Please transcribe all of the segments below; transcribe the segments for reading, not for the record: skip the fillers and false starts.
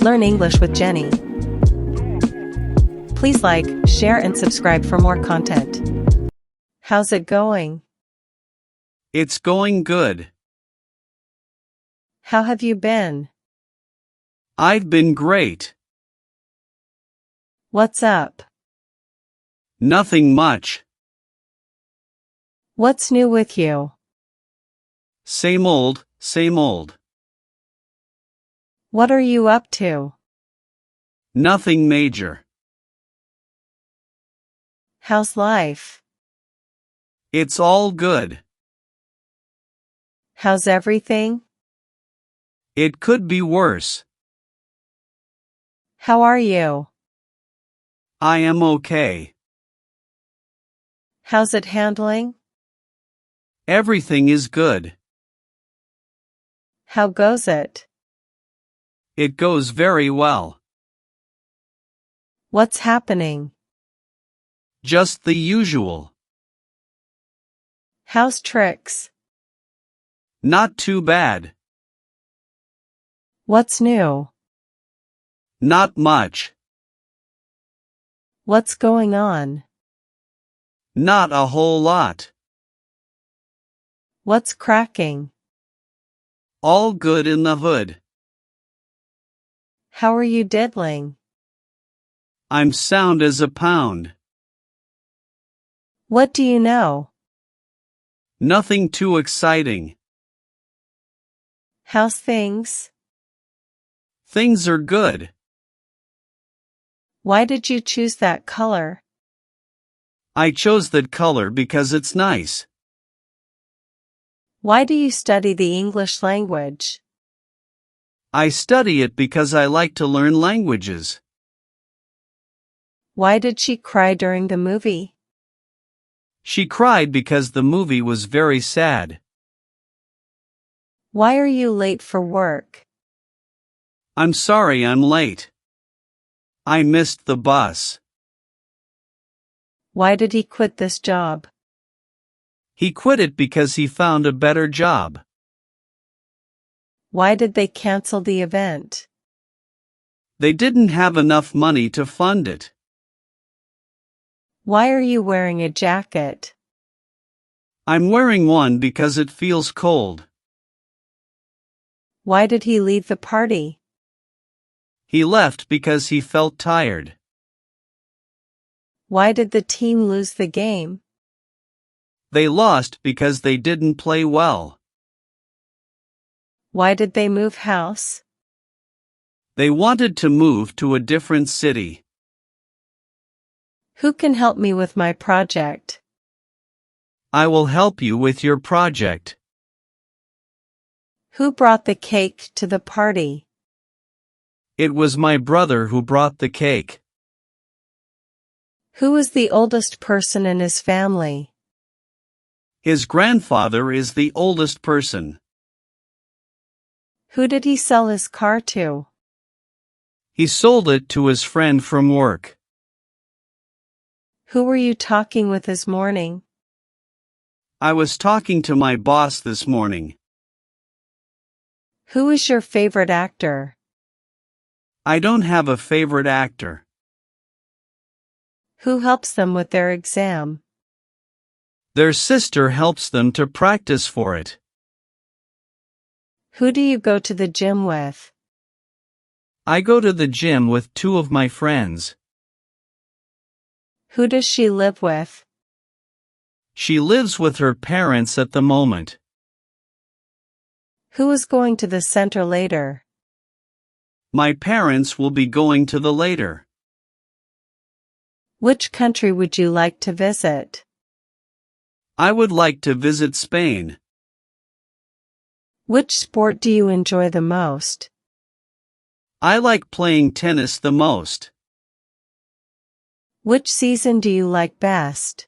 Learn English with Jenny. Please like, share and subscribe for more content. How's it going? It's going good. How have you been? I've been great. What's up? Nothing much. What's new with you? Same old, same old. What are you up to? Nothing major. How's life? It's all good. How's everything? It could be worse. How are you? I am okay. How's it handling? Everything is good. How goes it? It goes very well. What's happening? Just the usual. How's tricks? Not too bad. What's new? Not much. What's going on? Not a whole lot. What's cracking? All good in the hood. How are you diddling? I'm sound as a pound. What do you know? Nothing too exciting. How's things? Things are good. Why did you choose that color? I chose that color because it's nice. Why do you study the English language? I study it because I like to learn languages. Why did she cry during the movie? She cried because the movie was very sad. Why are you late for work? I'm sorry I'm late. I missed the bus. Why did he quit this job? He quit it because he found a better job. Why did they cancel the event? They didn't have enough money to fund it. Why are you wearing a jacket? I'm wearing one because it feels cold. Why did he leave the party? He left because he felt tired. Why did the team lose the game? They lost because they didn't play well. Why did they move house? They wanted to move to a different city. Who can help me with my project? I will help you with your project. Who brought the cake to the party? It was my brother who brought the cake. Who is the oldest person in his family? His grandfather is the oldest person. Who did he sell his car to? He sold it to his friend from work. Who were you talking with this morning? I was talking to my boss this morning. Who is your favorite actor? I don't have a favorite actor. Who helps them with their exam? Their sister helps them to practice for it. Who do you go to the gym with? I go to the gym with two of my friends. Who does she live with? She lives with her parents at the moment. Who is going to the center later? My parents will be going to the later. Which country would you like to visit? I would like to visit Spain. Which sport do you enjoy the most? I like playing tennis the most. Which season do you like best?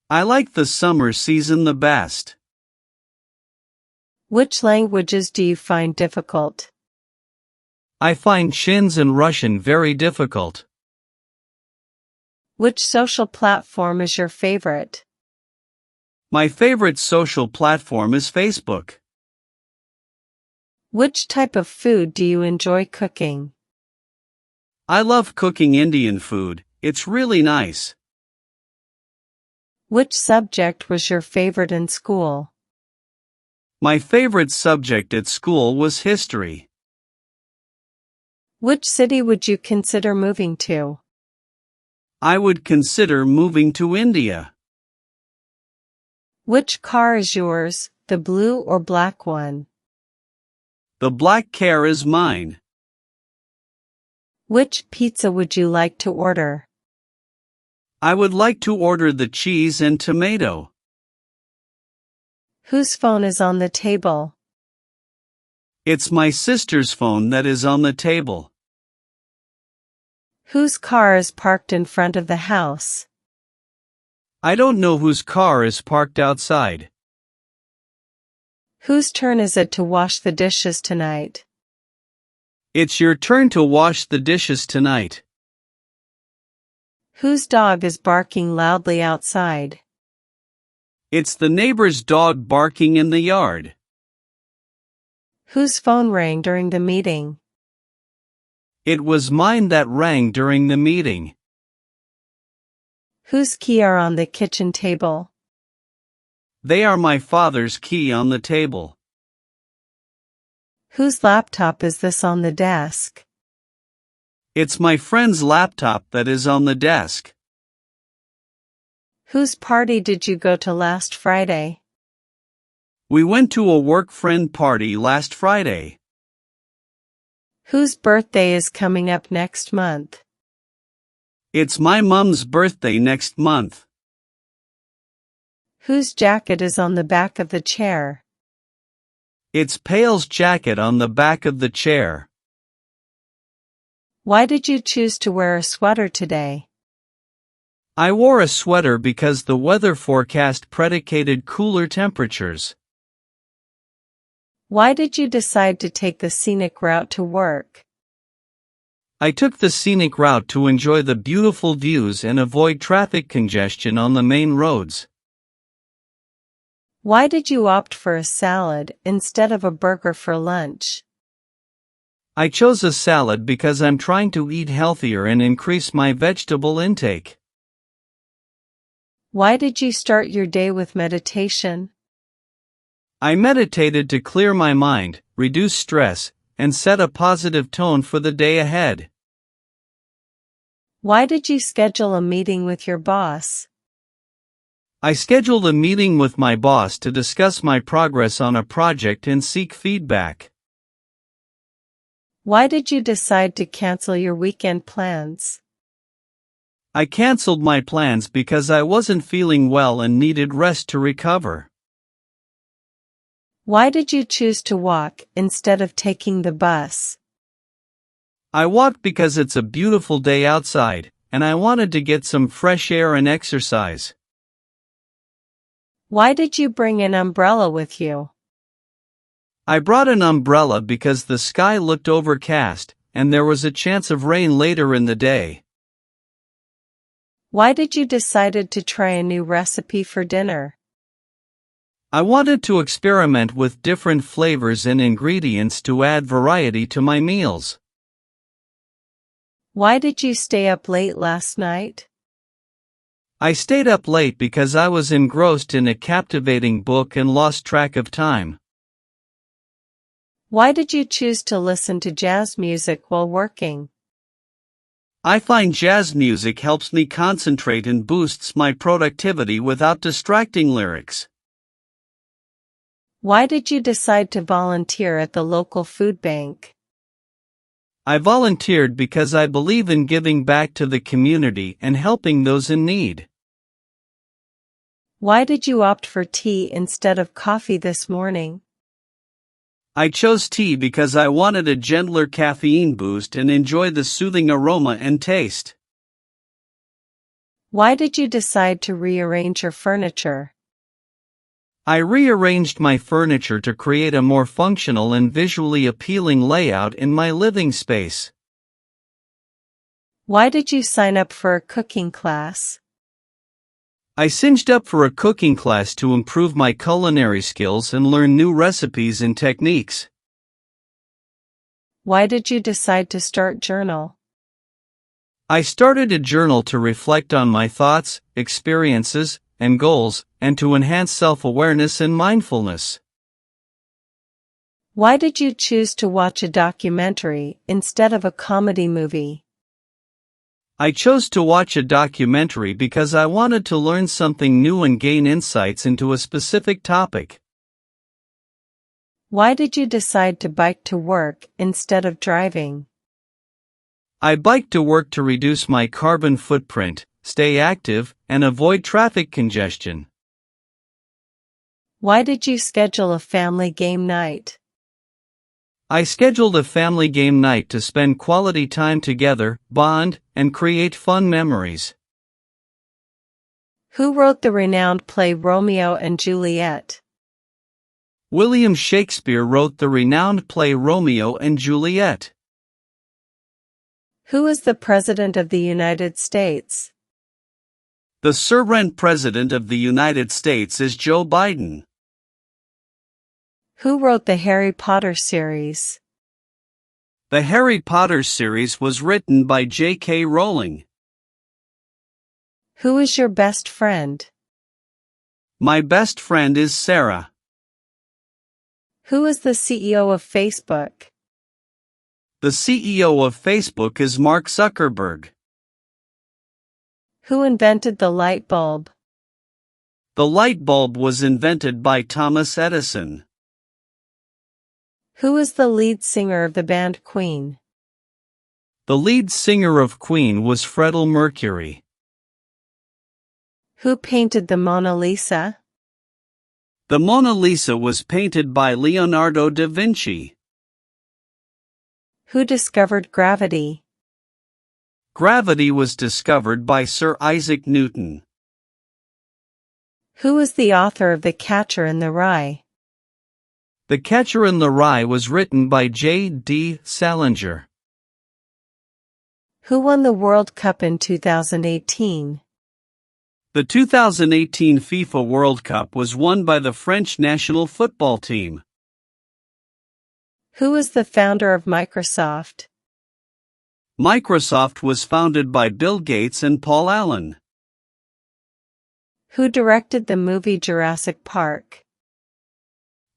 I like the summer season the best. Which languages do you find difficult? I find Chins and Russian very difficult. Which social platform is your favorite? My favorite social platform is Facebook. Which type of food do you enjoy cooking? I love cooking Indian food, it's really nice. Which subject was your favorite in school? My favorite subject at school was history. Which city would you consider moving to? I would consider moving to India. Which car is yours, the blue or black one? The black car is mine. Which pizza would you like to order? I would like to order the cheese and tomato. Whose phone is on the table? It's my sister's phone that is on the table. Whose car is parked in front of the house? I don't know whose car is parked outside. Whose turn is it to wash the dishes tonight? It's your turn to wash the dishes tonight. Whose dog is barking loudly outside? It's the neighbor's dog barking in the yard. Whose phone rang during the meeting? It was mine that rang during the meeting. Whose key are on the kitchen table? They are my father's key on the table. Whose laptop is this on the desk? It's my friend's laptop that is on the desk. Whose party did you go to last Friday? We went to a work friend party last Friday. Whose birthday is coming up next month? It's my mom's birthday next month. Whose jacket is on the back of the chair? It's Pale's jacket on the back of the chair. Why did you choose to wear a sweater today? I wore a sweater because the weather forecast predicated cooler temperatures. Why did you decide to take the scenic route to work? I took the scenic route to enjoy the beautiful views and avoid traffic congestion on the main roads. Why did you opt for a salad instead of a burger for lunch? I chose a salad because I'm trying to eat healthier and increase my vegetable intake. Why did you start your day with meditation? I meditated to clear my mind, reduce stress, and set a positive tone for the day ahead. Why did you schedule a meeting with your boss? I scheduled a meeting with my boss to discuss my progress on a project and seek feedback. Why did you decide to cancel your weekend plans? I canceled my plans because I wasn't feeling well and needed rest to recover. Why did you choose to walk instead of taking the bus? I walked because it's a beautiful day outside, and I wanted to get some fresh air and exercise. Why did you bring an umbrella with you? I brought an umbrella because the sky looked overcast, and there was a chance of rain later in the day. Why did you decide to try a new recipe for dinner? I wanted to experiment with different flavors and ingredients to add variety to my meals. Why did you stay up late last night? I stayed up late because I was engrossed in a captivating book and lost track of time. Why did you choose to listen to jazz music while working? I find jazz music helps me concentrate and boosts my productivity without distracting lyrics. Why did you decide to volunteer at the local food bank? I volunteered because I believe in giving back to the community and helping those in need. Why did you opt for tea instead of coffee this morning? I chose tea because I wanted a gentler caffeine boost and enjoy the soothing aroma and taste. Why did you decide to rearrange your furniture? I rearranged my furniture to create a more functional and visually appealing layout in my living space. Why did you sign up for a cooking class? I signed up for a cooking class to improve my culinary skills and learn new recipes and techniques. Why did you decide to start journal? I started a journal to reflect on my thoughts, experiences, and goals, and to enhance self-awareness and mindfulness. Why did you choose to watch a documentary instead of a comedy movie? I chose to watch a documentary because I wanted to learn something new and gain insights into a specific topic. Why did you decide to bike to work instead of driving? I bike to work to reduce my carbon footprint, stay active, and avoid traffic congestion. Why did you schedule a family game night? I scheduled a family game night to spend quality time together, bond, and create fun memories. Who wrote the renowned play Romeo and Juliet? William Shakespeare wrote the renowned play Romeo and Juliet. Who is the President of the United States? The current President of the United States is Joe Biden. Who wrote the Harry Potter series? The Harry Potter series was written by J.K. Rowling. Who is your best friend? My best friend is Sarah. Who is the CEO of Facebook? The CEO of Facebook is Mark Zuckerberg. Who invented the light bulb? The light bulb was invented by Thomas Edison. Who is the lead singer of the band Queen? The lead singer of Queen was Freddie Mercury. Who painted the Mona Lisa? The Mona Lisa was painted by Leonardo da Vinci. Who discovered gravity? Gravity was discovered by Sir Isaac Newton. Who is the author of The Catcher in the Rye? The Catcher in the Rye was written by J.D. Salinger. Who won the World Cup in 2018? The 2018 FIFA World Cup was won by the French national football team. Who is the founder of Microsoft? Microsoft was founded by Bill Gates and Paul Allen. Who directed the movie Jurassic Park?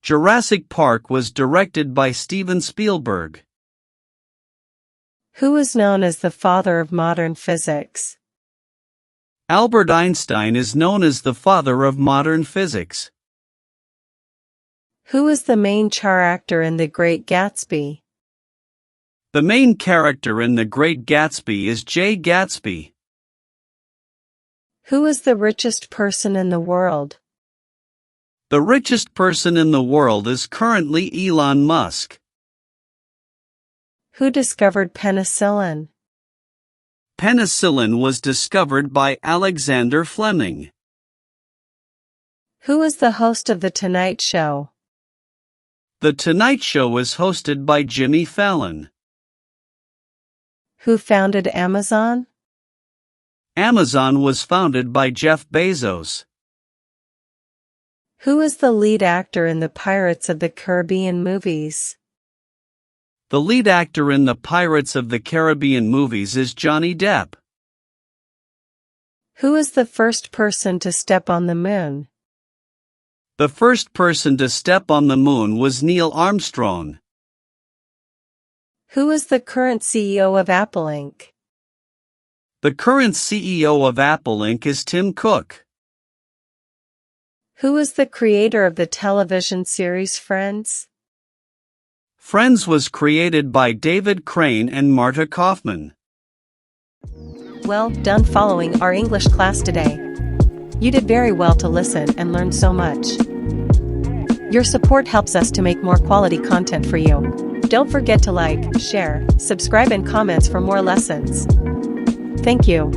Jurassic Park was directed by Steven Spielberg. Who is known as the father of modern physics? Albert Einstein is known as the father of modern physics. Who is the main actor in The Great Gatsby? The main character in The Great Gatsby is Jay Gatsby. Who is the richest person in the world? The richest person in the world is currently Elon Musk. Who discovered penicillin? Penicillin was discovered by Alexander Fleming. Who is the host of The Tonight Show? The Tonight Show is hosted by Jimmy Fallon. Who founded Amazon? Amazon was founded by Jeff Bezos. Who is the lead actor in the Pirates of the Caribbean movies? The lead actor in the Pirates of the Caribbean movies is Johnny Depp. Who is the first person to step on the moon? The first person to step on the moon was Neil Armstrong. Who is the current CEO of Apple Inc.? The current CEO of Apple Inc. is Tim Cook. Who is the creator of the television series Friends? Friends was created by David Crane and Marta Kaufman. Well done following our English class today. You did very well to listen and learn so much. Your support helps us to make more quality content for you. Don't forget to like, share, subscribe and comments for more lessons. Thank you.